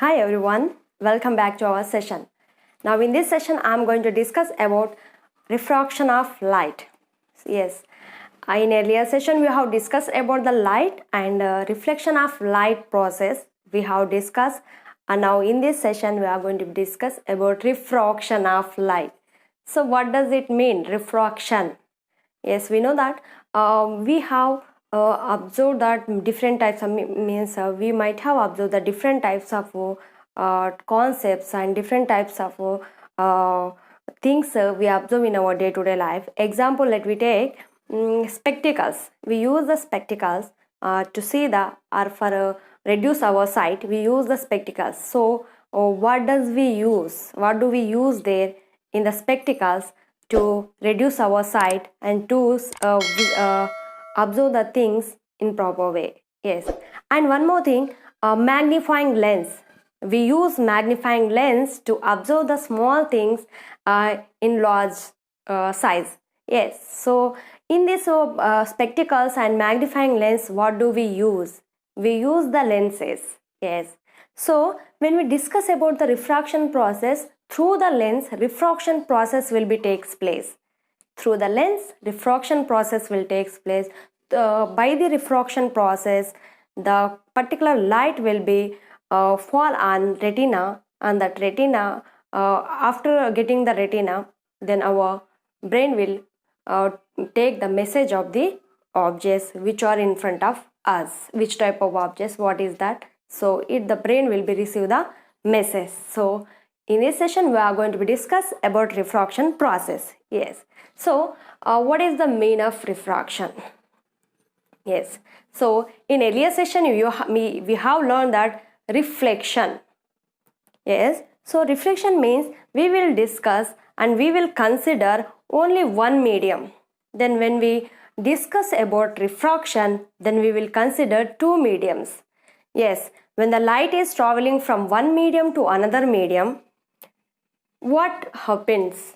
Hi everyone, welcome back to our session. Now in this session I am going to discuss about refraction of light. Yes, in earlier session we have discussed about the light and reflection of light process we have discussed, and now in this session we are going to discuss about refraction of light. So what does it mean, refraction? Yes, we know that we have observed that different types of we might have observed the different types of concepts and different types of things we observe in our day-to-day life. Example, let me take spectacles. We use the spectacles to see the or for reduce our sight. We use the spectacles. So what does we use? What do we use there in the spectacles to reduce our sight and to observe the things in proper way? Yes, and one more thing, magnifying lens. We use magnifying lens to observe the small things in large size. Yes, so in this spectacles and magnifying lens, what do we use? We use the lenses. Yes, so when we discuss about the refraction process, through the lens refraction process will be takes place. Through the lens refraction process will takes place. By the refraction process, the particular light will be fall on retina, and that retina, after getting the retina, then our brain will take the message of the objects which are in front of us. Which type of objects, what is that? So the brain will be receive the message. So in this session we are going to be discuss about refraction process. Yes, so what is the mean of refraction? Yes, so in earlier session we have learned that reflection. Yes, so reflection means we will discuss and we will consider only one medium. Then when we discuss about refraction, then we will consider two mediums. Yes, when the light is traveling from one medium to another medium, what happens?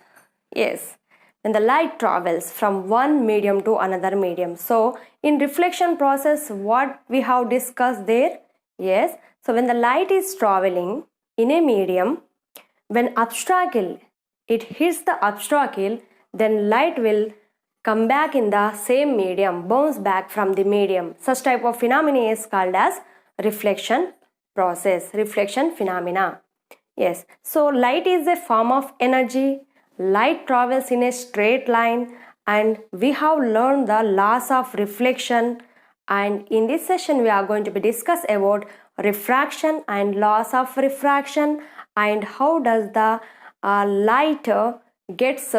Yes, when the light travels from one medium to another medium. So in reflection process, what we have discussed there? Yes, so when the light is traveling in a medium, when obstacle, it hits the obstacle, then light will come back in the same medium, bounce back from the medium. Such type of phenomena is called as reflection process, reflection phenomena. Yes, so light is a form of energy. Light travels in a straight line, and we have learned the laws of reflection, and in this session we are going to be discuss about refraction and laws of refraction, and how does the light gets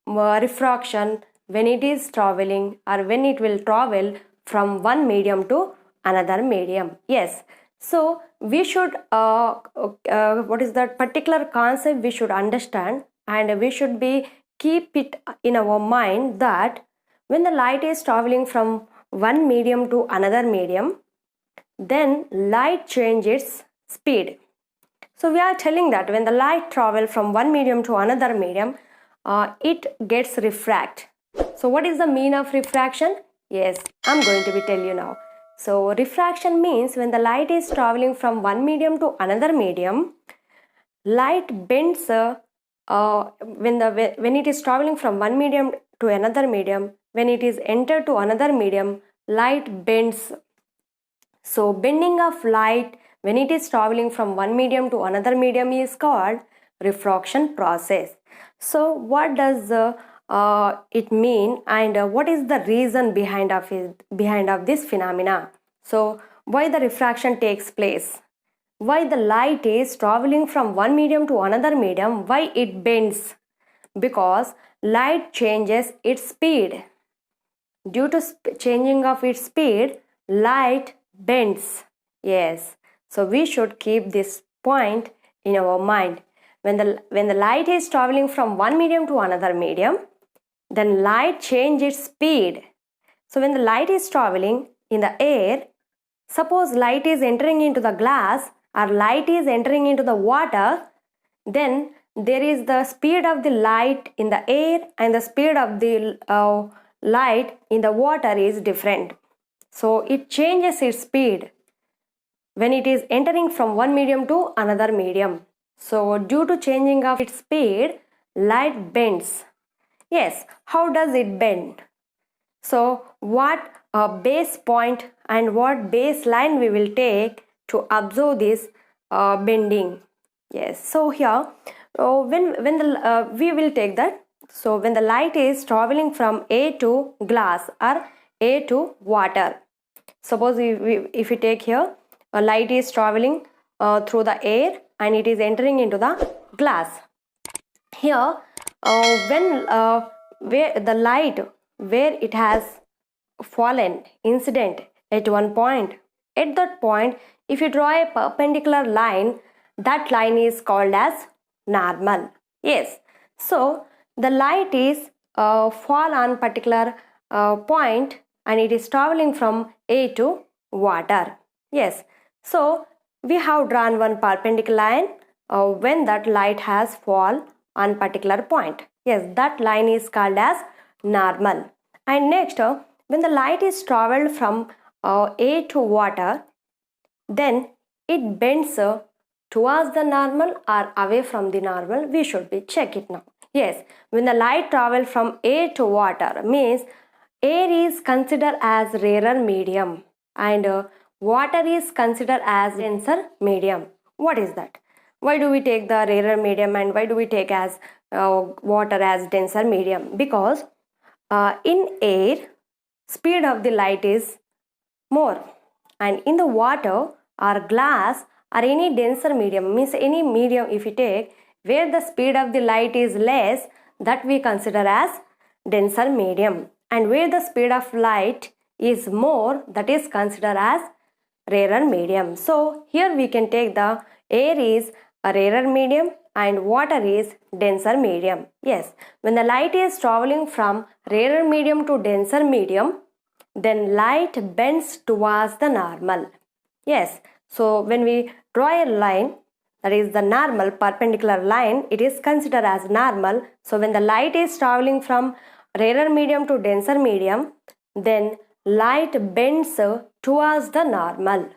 refraction when it is traveling, or when it will travel from one medium to another medium. Yes, so we should what is that particular concept we should understand, and we should be keep it in our mind that when the light is traveling from one medium to another medium, then light changes speed. So we are telling that when the light travel from one medium to another medium, it gets refract. So what is the mean of refraction? Yes, I'm going to be tell you now. So refraction means when the light is traveling from one medium to another medium, light bends when it is traveling from one medium to another medium, when it is entered to another medium, light bends. So bending of light when it is traveling from one medium to another medium is called refraction process. So what does it mean, and what is the reason behind of this phenomena? So why the refraction takes place? Why the light is traveling from one medium to another medium? Why it bends? Because light changes its speed. Due to changing of its speed, light bends. Yes, so we should keep this point in our mind. When the light is traveling from one medium to another medium, then light changes its speed. So when the light is traveling in the air, suppose light is entering into the glass or light is entering into the water, then there is the speed of the light in the air and the speed of the light in the water is different. So it changes its speed. when it is entering from one medium to another medium. So due to changing of its speed, light bends. Yes, how does it bend? So what base point and what baseline we will take to observe this bending? Yes, so here we will take that. So when the light is traveling from A to glass or A to water, suppose if we take here, a light is traveling through the air and it is entering into the glass. Here when where the light, where it has fallen incident at one point, at that point if you draw a perpendicular line, that line is called as normal. Yes, so the light is fall on particular point and it is traveling from A to water. Yes, so we have drawn one perpendicular line when that light has fall on particular point. Yes, that line is called as normal. And next, when the light is traveled from A to water, then it bends towards the normal or away from the normal. We should be check it now. Yes, when the light travels from air to water, means air is considered as rarer medium and water is considered as denser medium. What is that? Why do we take the rarer medium and why do we take as water as denser medium? Because in air, speed of the light is more, and in the water or glass or any denser medium, means any medium if you take where the speed of the light is less, that we consider as denser medium, and where the speed of light is more, that is considered as rarer medium. So here we can take the air is a rarer medium and water is denser medium. Yes, when the light is traveling from rarer medium to denser medium, then light bends towards the normal. Yes, so when we draw a line, that is the normal perpendicular line, it is considered as normal. So when the light is traveling from rarer medium to denser medium, then light bends towards the normal.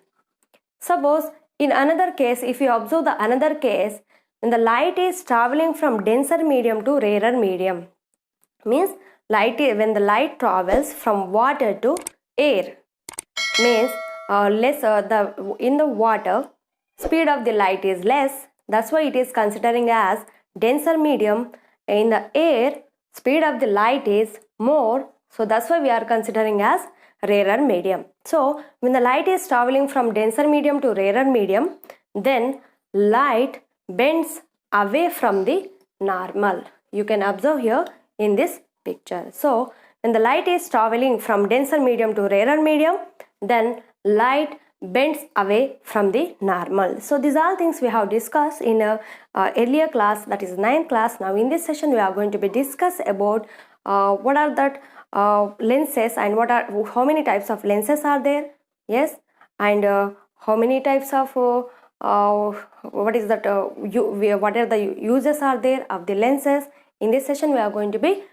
Suppose in another case, if you observe the another case, when the light is traveling from denser medium to rarer medium, means when the light travels from water to air, means in the water speed of the light is less, that's why it is considering as denser medium. In the air, speed of the light is more, so that's why we are considering as rarer medium. So when the light is traveling from denser medium to rarer medium, then light bends away from the normal. You can observe here in this picture. So when the light is traveling from denser medium to rarer medium, then light bends away from the normal. So these are things we have discussed in a earlier class, that is 9th class. Now in this session we are going to be discuss about what are that lenses and how many types of lenses are there. Yes, and how many types of what is that what are the uses are there of the lenses. In this session we are going to be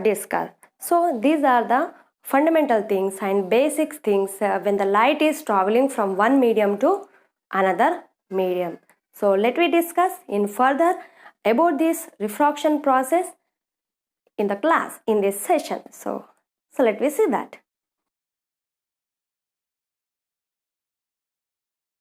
discuss. So these are the fundamental things and basic things when the light is traveling from one medium to another medium. So let me discuss in further about this refraction process in the class in this session. So let me see that.